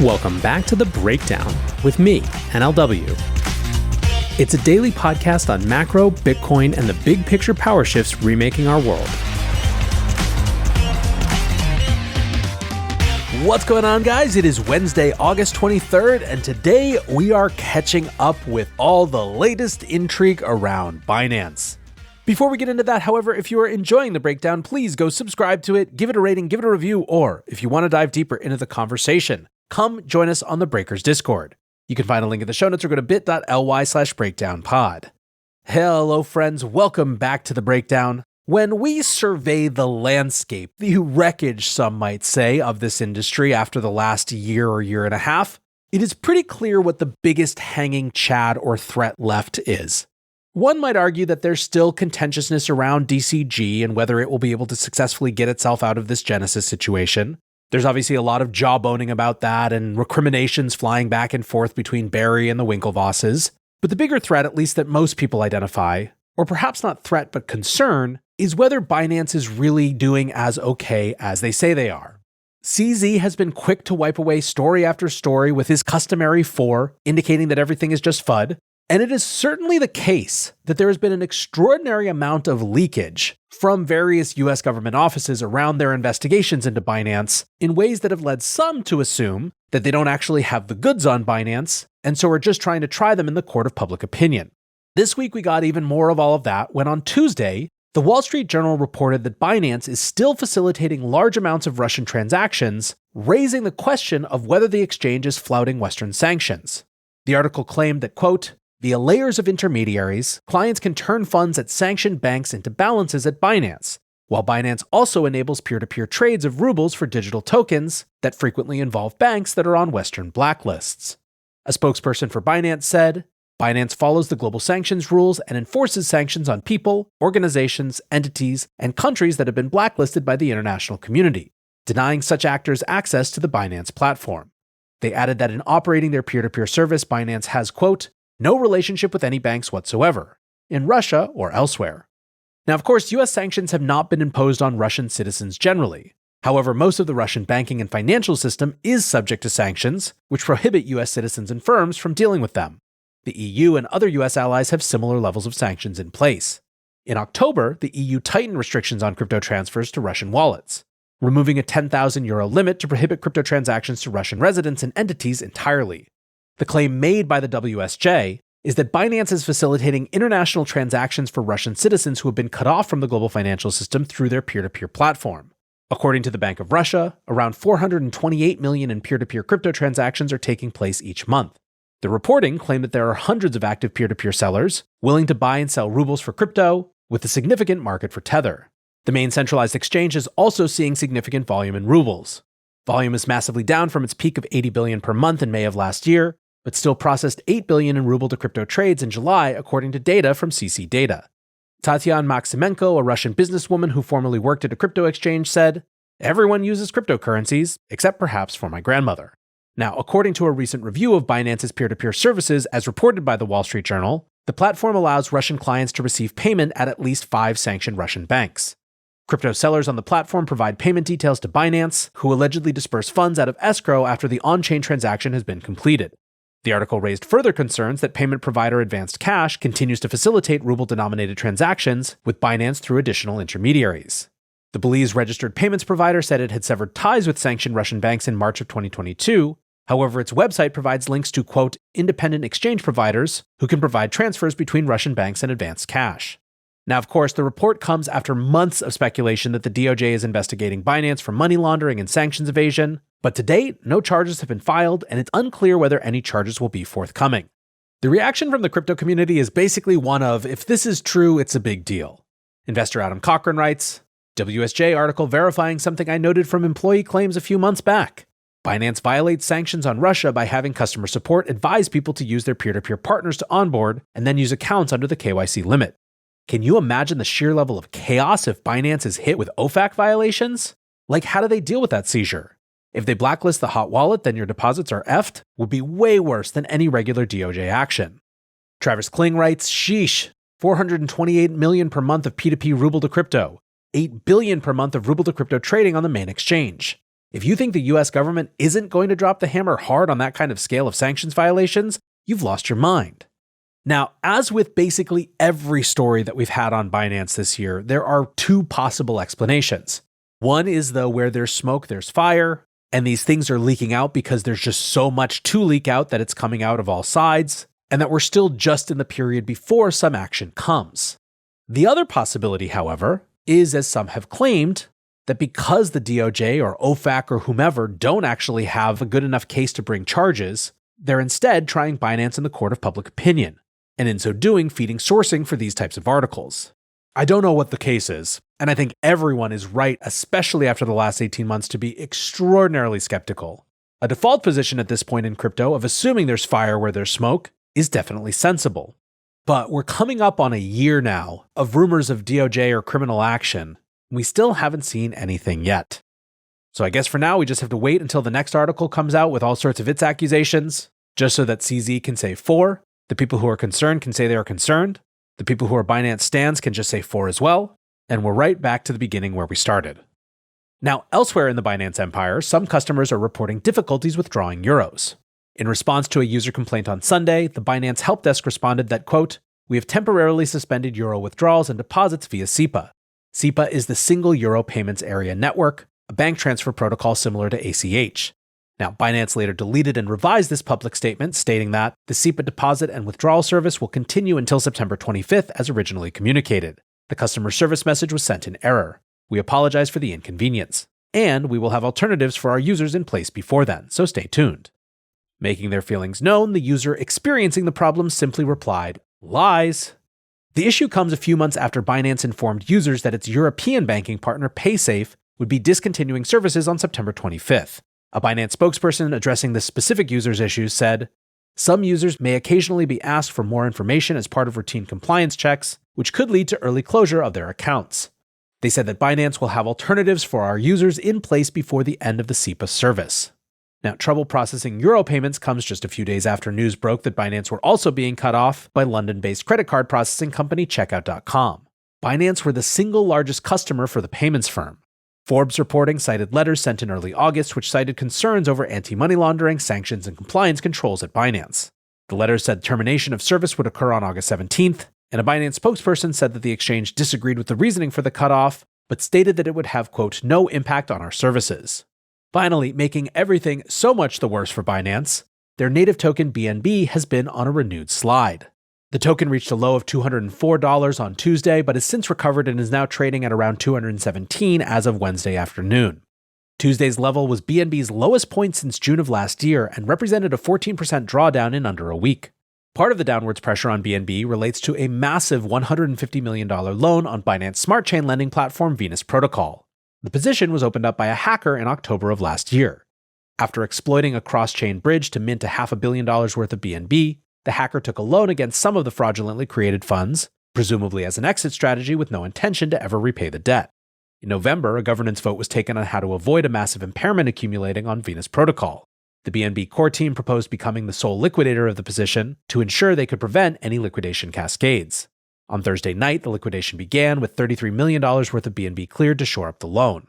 Welcome back to The Breakdown with me, NLW. It's a daily podcast on macro, Bitcoin, and the big picture power shifts remaking our world. What's going on, guys? It is Wednesday, August 23rd, and today we are catching up with all the latest intrigue around Binance. Before we get into that, however, if you are enjoying The Breakdown, please go subscribe to it, give it a rating, give it a review, or if you want to dive deeper into the conversation, come join us on the Breakers Discord. You can find a link in the show notes or go to bit.ly/breakdownpod. Hello, friends. Welcome back to The Breakdown. When we survey the landscape, the wreckage, some might say, of this industry after the last year or year and a half, it is pretty clear what the biggest hanging chad or threat left is. One might argue that there's still contentiousness around DCG and whether it will be able to successfully get itself out of this Genesis situation. There's obviously a lot of jawboning about that and recriminations flying back and forth between Barry and the Winklevosses. But the bigger threat, at least that most people identify, or perhaps not threat but concern, is whether Binance is really doing as okay as they say they are. CZ has been quick to wipe away story after story with his customary 4, indicating that everything is just FUD. And it is certainly the case that there has been an extraordinary amount of leakage from various US government offices around their investigations into Binance in ways that have led some to assume that they don't actually have the goods on Binance, and so are just trying to try them in the court of public opinion. This week we got even more of all of that when on Tuesday, the Wall Street Journal reported that Binance is still facilitating large amounts of Russian transactions, raising the question of whether the exchange is flouting Western sanctions. The article claimed that, quote, via layers of intermediaries, clients can turn funds at sanctioned banks into balances at Binance, while Binance also enables peer-to-peer trades of rubles for digital tokens that frequently involve banks that are on Western blacklists. A spokesperson for Binance said, Binance follows the global sanctions rules and enforces sanctions on people, organizations, entities, and countries that have been blacklisted by the international community, denying such actors access to the Binance platform. They added that in operating their peer-to-peer service, Binance has, quote, no relationship with any banks whatsoever, in Russia or elsewhere. Now, of course, US sanctions have not been imposed on Russian citizens generally. However, most of the Russian banking and financial system is subject to sanctions, which prohibit US citizens and firms from dealing with them. The EU and other US allies have similar levels of sanctions in place. In October, the EU tightened restrictions on crypto transfers to Russian wallets, removing a €10,000 limit to prohibit crypto transactions to Russian residents and entities entirely. The claim made by the WSJ is that Binance is facilitating international transactions for Russian citizens who have been cut off from the global financial system through their peer-to-peer platform. According to the Bank of Russia, around 428 million in peer-to-peer crypto transactions are taking place each month. The reporting claimed that there are hundreds of active peer-to-peer sellers willing to buy and sell rubles for crypto, with a significant market for Tether. The main centralized exchange is also seeing significant volume in rubles. Volume is massively down from its peak of 80 billion per month in May of last year, but still processed 8 billion in ruble to crypto trades in July, according to data from CC Data. Tatiana Maximenko, a Russian businesswoman who formerly worked at a crypto exchange, said, everyone uses cryptocurrencies, except perhaps for my grandmother. Now, according to a recent review of Binance's peer-to-peer services as reported by the Wall Street Journal, the platform allows Russian clients to receive payment at least 5 sanctioned Russian banks. Crypto sellers on the platform provide payment details to Binance, who allegedly disperse funds out of escrow after the on-chain transaction has been completed. The article raised further concerns that payment provider Advanced Cash continues to facilitate ruble-denominated transactions with Binance through additional intermediaries. The Belize registered payments provider said it had severed ties with sanctioned Russian banks in March of 2022. However, its website provides links to, quote, independent exchange providers who can provide transfers between Russian banks and Advanced Cash. Now, of course, the report comes after months of speculation that the DOJ is investigating Binance for money laundering and sanctions evasion, but to date, no charges have been filed, and it's unclear whether any charges will be forthcoming. The reaction from the crypto community is basically one of, if this is true, it's a big deal. Investor Adam Cochran writes, WSJ article verifying something I noted from employee claims a few months back. Binance violates sanctions on Russia by having customer support advise people to use their peer-to-peer partners to onboard and then use accounts under the KYC limit. Can you imagine the sheer level of chaos if Binance is hit with OFAC violations? Like, how do they deal with that seizure? If they blacklist the hot wallet, then your deposits are effed, would be way worse than any regular DOJ action. Travis Kling writes, sheesh, 428 million per month of P2P ruble to crypto, 8 billion per month of ruble to crypto trading on the main exchange. If you think the US government isn't going to drop the hammer hard on that kind of scale of sanctions violations, you've lost your mind. Now, as with basically every story that we've had on Binance this year, there are two possible explanations. One is where there's smoke, there's fire, and these things are leaking out because there's just so much to leak out that it's coming out of all sides, and that we're still just in the period before some action comes. The other possibility, however, is, as some have claimed, that because the DOJ or OFAC or whomever don't actually have a good enough case to bring charges, they're instead trying Binance in the court of public opinion, and in so doing feeding sourcing for these types of articles. I don't know what the case is, and I think everyone is right, especially after the last 18 months, to be extraordinarily skeptical. A default position at this point in crypto of assuming there's fire where there's smoke is definitely sensible. But we're coming up on a year now of rumors of DOJ or criminal action, and we still haven't seen anything yet. So I guess for now we just have to wait until the next article comes out with all sorts of its accusations, just so that CZ can say 4, the people who are concerned can say they are concerned, the people who are Binance stans can just say 4 as well, and we're right back to the beginning where we started. Now, elsewhere in the Binance empire, some customers are reporting difficulties withdrawing euros. In response to a user complaint on Sunday, the Binance help desk responded that, quote, "We have temporarily suspended euro withdrawals and deposits via SEPA. SEPA is the Single Euro Payments Area Network, a bank transfer protocol similar to ACH. Now, Binance later deleted and revised this public statement, stating that the SEPA deposit and withdrawal service will continue until September 25th as originally communicated. The customer service message was sent in error. We apologize for the inconvenience. And we will have alternatives for our users in place before then, so stay tuned." Making their feelings known, the user experiencing the problem simply replied, "Lies." The issue comes a few months after Binance informed users that its European banking partner PaySafe would be discontinuing services on September 25th. A Binance spokesperson addressing this specific user's issues said, "Some users may occasionally be asked for more information as part of routine compliance checks, which could lead to early closure of their accounts. They said that Binance will have alternatives for our users in place before the end of the SEPA service." Now, trouble processing euro payments comes just a few days after news broke that Binance were also being cut off by London-based credit card processing company Checkout.com. Binance were the single largest customer for the payments firm. Forbes reporting cited letters sent in early August which cited concerns over anti-money laundering, sanctions, and compliance controls at Binance. The letters said termination of service would occur on August 17th, and a Binance spokesperson said that the exchange disagreed with the reasoning for the cutoff, but stated that it would have, quote, "no impact on our services." Finally, making everything so much the worse for Binance, their native token BNB has been on a renewed slide. The token reached a low of $204 on Tuesday, but has since recovered and is now trading at around $217 as of Wednesday afternoon. Tuesday's level was BNB's lowest point since June of last year and represented a 14% drawdown in under a week. Part of the downwards pressure on BNB relates to a massive $150 million loan on Binance Smart Chain lending platform Venus Protocol. The position was opened up by a hacker in October of last year. After exploiting a cross-chain bridge to mint $500 million worth of BNB, the hacker took a loan against some of the fraudulently created funds, presumably as an exit strategy with no intention to ever repay the debt. In November, a governance vote was taken on how to avoid a massive impairment accumulating on Venus Protocol. The BNB core team proposed becoming the sole liquidator of the position to ensure they could prevent any liquidation cascades. On Thursday night, the liquidation began with $33 million worth of BNB cleared to shore up the loan.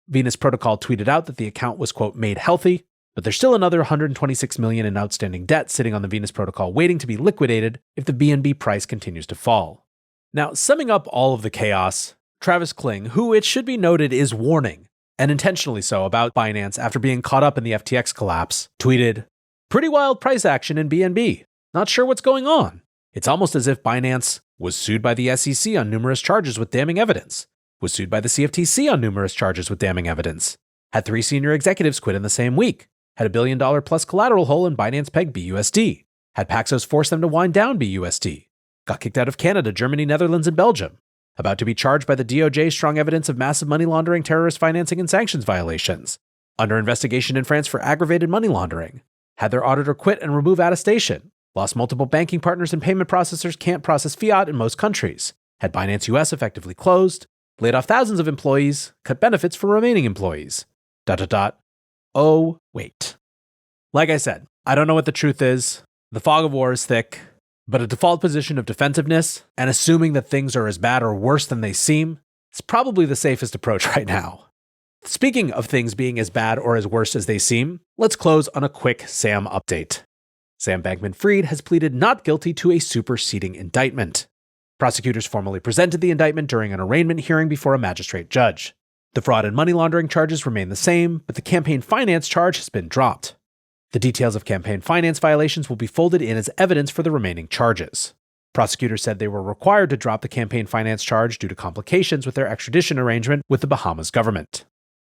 Venus Protocol tweeted out that the account was, quote, "made healthy," but there's still another $126 million in outstanding debt sitting on the Venus Protocol waiting to be liquidated if the BNB price continues to fall. Now, summing up all of the chaos, Travis Kling, who it should be noted is warning, and intentionally so, about Binance after being caught up in the FTX collapse, tweeted, "Pretty wild price action in BNB. Not sure what's going on. It's almost as if Binance was sued by the SEC on numerous charges with damning evidence, was sued by the CFTC on numerous charges with damning evidence, had 3 senior executives quit in the same week, had $1 billion plus collateral hole in Binance Peg BUSD, had Paxos force them to wind down BUSD, got kicked out of Canada, Germany, Netherlands, and Belgium, about to be charged by the DOJ strong evidence of massive money laundering, terrorist financing, and sanctions violations, under investigation in France for aggravated money laundering, had their auditor quit and remove attestation, lost multiple banking partners and payment processors can't process fiat in most countries, had Binance US effectively closed, laid off thousands of employees, cut benefits for remaining employees, ... Oh, wait. Like I said, I don't know what the truth is. The fog of war is thick, but a default position of defensiveness and assuming that things are as bad or worse than they seem is probably the safest approach right now. Speaking of things being as bad or as worse as they seem, let's close on a quick Sam update. Sam Bankman-Fried has pleaded not guilty to a superseding indictment. Prosecutors formally presented the indictment during an arraignment hearing before a magistrate judge. The fraud and money laundering charges remain the same, but the campaign finance charge has been dropped. The details of campaign finance violations will be folded in as evidence for the remaining charges. Prosecutors said they were required to drop the campaign finance charge due to complications with their extradition arrangement with the Bahamas government.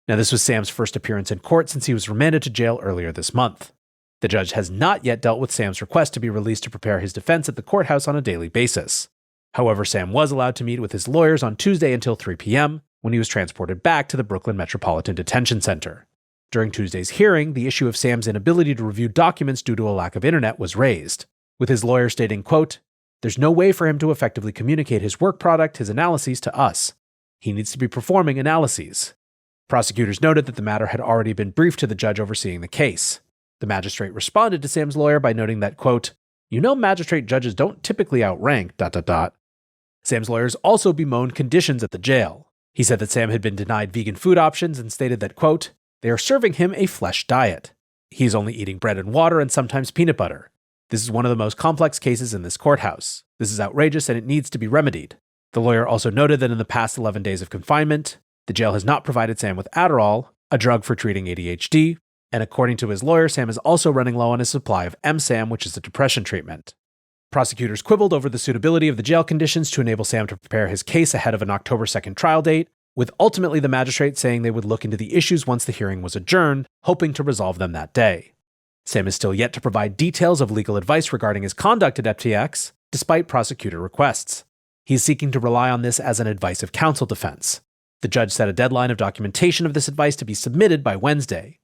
Now, this was Sam's first appearance in court since he was remanded to jail earlier this month. The judge has not yet dealt with Sam's request to be released to prepare his defense at the courthouse on a daily basis. However, Sam was allowed to meet with his lawyers on Tuesday until 3 p.m., when he was transported back to the Brooklyn Metropolitan Detention Center. During Tuesday's hearing, the issue of Sam's inability to review documents due to a lack of internet was raised, with his lawyer stating, quote, "There's no way for him to effectively communicate his work product, his analyses, to us. He needs to be performing analyses." Prosecutors noted that the matter had already been briefed to the judge overseeing the case. The magistrate responded to Sam's lawyer by noting that, quote, "Magistrate judges don't typically outrank ... Sam's lawyers also bemoaned conditions at the jail. He said that Sam had been denied vegan food options and stated that, quote, "They are serving him a flesh diet. He is only eating bread and water and sometimes peanut butter. This is one of the most complex cases in this courthouse. This is outrageous and it needs to be remedied." The lawyer also noted that in the past 11 days of confinement, the jail has not provided Sam with Adderall, a drug for treating ADHD, and according to his lawyer, Sam is also running low on his supply of MSAM, which is a depression treatment. Prosecutors quibbled over the suitability of the jail conditions to enable Sam to prepare his case ahead of an October 2nd trial date, with ultimately the magistrate saying they would look into the issues once the hearing was adjourned, hoping to resolve them that day. Sam is still yet to provide details of legal advice regarding his conduct at FTX, despite prosecutor requests. He is seeking to rely on this as an advice of counsel defense. The judge set a deadline of documentation of this advice to be submitted by Wednesday.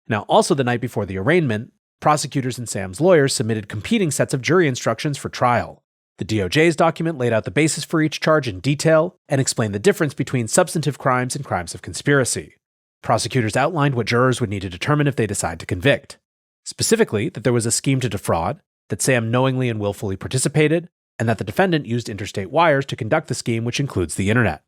Now, also the night before the arraignment, prosecutors and Sam's lawyers submitted competing sets of jury instructions for trial. The DOJ's document laid out the basis for each charge in detail and explained the difference between substantive crimes and crimes of conspiracy. Prosecutors outlined what jurors would need to determine if they decide to convict. Specifically, that there was a scheme to defraud, that Sam knowingly and willfully participated, and that the defendant used interstate wires to conduct the scheme, which includes the internet.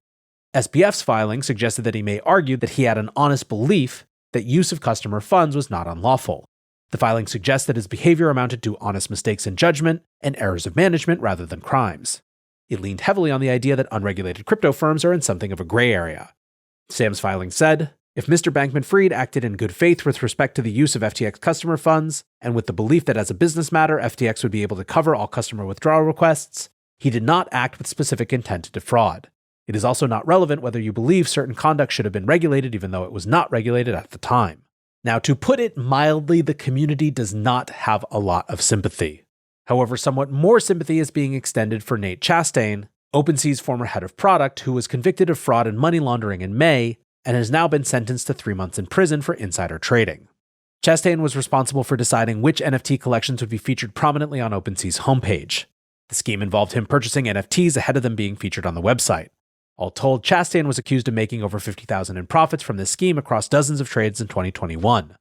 SBF's filing suggested that he may argue that he had an honest belief that use of customer funds was not unlawful. The filing suggests that his behavior amounted to honest mistakes in judgment and errors of management rather than crimes. It leaned heavily on the idea that unregulated crypto firms are in something of a gray area. Sam's filing said, if Mr. Bankman-Fried acted in good faith with respect to the use of FTX customer funds, and with the belief that as a business matter FTX would be able to cover all customer withdrawal requests, he did not act with specific intent to defraud. It is also not relevant whether you believe certain conduct should have been regulated even though it was not regulated at the time. Now, to put it mildly, the community does not have a lot of sympathy. However, somewhat more sympathy is being extended for Nate Chastain, OpenSea's former head of product, who was convicted of fraud and money laundering in May and has now been sentenced to 3 months in prison for insider trading. Chastain was responsible for deciding which NFT collections would be featured prominently on OpenSea's homepage. The scheme involved him purchasing NFTs ahead of them being featured on the website. All told, Chastain was accused of making over $50,000 in profits from this scheme across dozens of trades in 2021.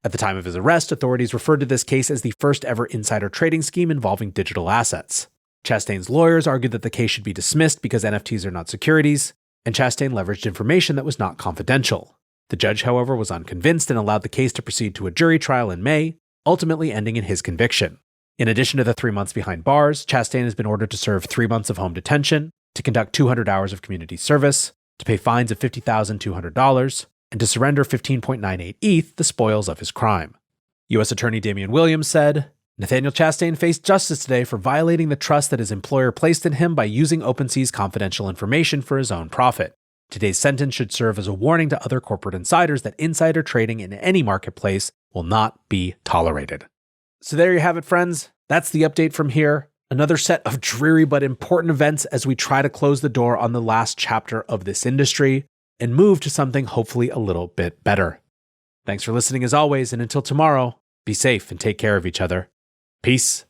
At the time of his arrest, authorities referred to this case as the first ever insider trading scheme involving digital assets. Chastain's lawyers argued that the case should be dismissed because NFTs are not securities, and Chastain leveraged information that was not confidential. The judge, however, was unconvinced and allowed the case to proceed to a jury trial in May, ultimately ending in his conviction. In addition to the 3 months behind bars, Chastain has been ordered to serve 3 months of home detention, to conduct 200 hours of community service, to pay fines of $50,200, and to surrender 15.98 ETH, the spoils of his crime. U.S. Attorney Damian Williams said, Nathaniel Chastain faced justice today for violating the trust that his employer placed in him by using OpenSea's confidential information for his own profit. Today's sentence should serve as a warning to other corporate insiders that insider trading in any marketplace will not be tolerated. So there you have it, friends. That's the update from here. Another set of dreary but important events as we try to close the door on the last chapter of this industry and move to something hopefully a little bit better. Thanks for listening as always, and until tomorrow, be safe and take care of each other. Peace.